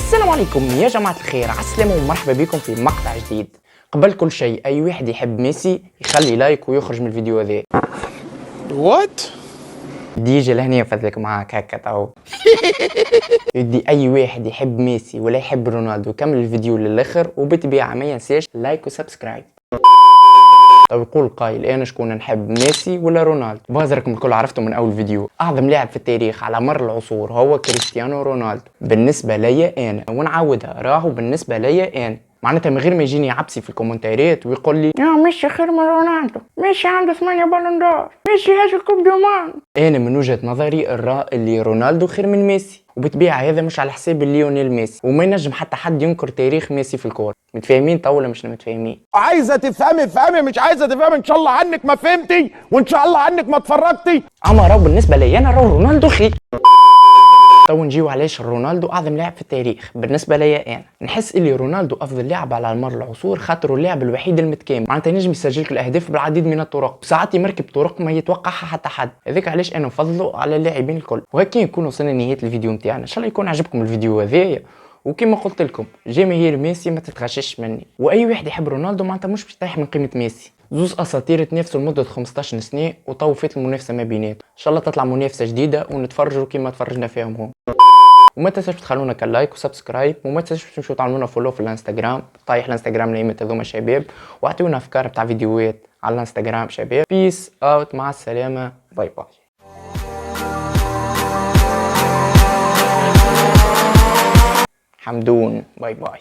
السلام عليكم يا جماعة الخير، عالسلامة ومرحبا بكم في مقطع جديد. قبل كل شيء أي واحد يحب ميسي يخلي لايك ويخرج من الفيديو هذا. وات ديجي لهنا فضلك معاك هكا تو. يدي أي واحد يحب ميسي ولا يحب رونالدو كمل الفيديو للآخر وبالطبيعة ما ينساش لايك وسبسكرايب. طيب يقول قايل انا شكون نحب ميسي ولا رونالدو؟ بازركم الكل عرفتوا من اول فيديو، اعظم لاعب في التاريخ على مر العصور هو كريستيانو رونالدو بالنسبه ليا انا، ونعاودها راهو بالنسبه ليا انا. معناتها من غير ما يجيني عبسي في الكومنتات ويقول لي يا ميسي خير من رونالدو، ميسي عنده 8 بالون دور، ميسي هاز الكوب دو مان. انا من وجهه نظري الراء اللي رونالدو خير من ميسي، وبالطبيعه هذا مش على حساب ليونيل ميسي، وما ينجم حتى حد ينكر تاريخ ميسي في الكوره. متفاهمين طول ولا مش متفاهمين؟ عايزه تفهمي افهمي، مش عايزه تفهمي ان شاء الله عنك ما فهمتي وان شاء الله عنك ما اتفرجتي. اما راهو بالنسبه لي انا راهو رونالدو خير. تو نجيو علاش رونالدو اعظم لاعب في التاريخ بالنسبه ليا انا. نحس اللي رونالدو افضل لاعب على مر العصور خاطر اللاعب الوحيد المتكامل، معناتها ينجم يسجل لك الاهداف بالعديد من الطرق، وساعات يمركب طرق ما يتوقعها حتى حد. هذاك علاش انا نفضله على اللاعبين الكل. وهكا نكون وصلنا لنهايه الفيديو نتاعنا، ان شاء الله يكون عجبكم الفيديو هذايا. وكما قلت لكم جماهير ميسي ما تتغشش مني، واي واحد يحب رونالدو معناتها مش بيطيح من قيمه ميسي. زوز اساطير تنافسوا لمده 15 سنه وطو فات المنافسه ما بيناتهم، ان شاء الله تطلع منافسه جديده ونتفرجوا كما تفرجنا فيهم هم. وما تنساوش تخلونا كلايك وسبسكرايب، وما تنساوش تمشوا تعملونا فولو في الانستغرام. طايح الانستغرام الايمت هذوما شباب، واعطيونا افكار بتاع فيديوهات على الانستغرام شباب. بيس اوت، مع السلامه، باي باي. حمدون، باي باي.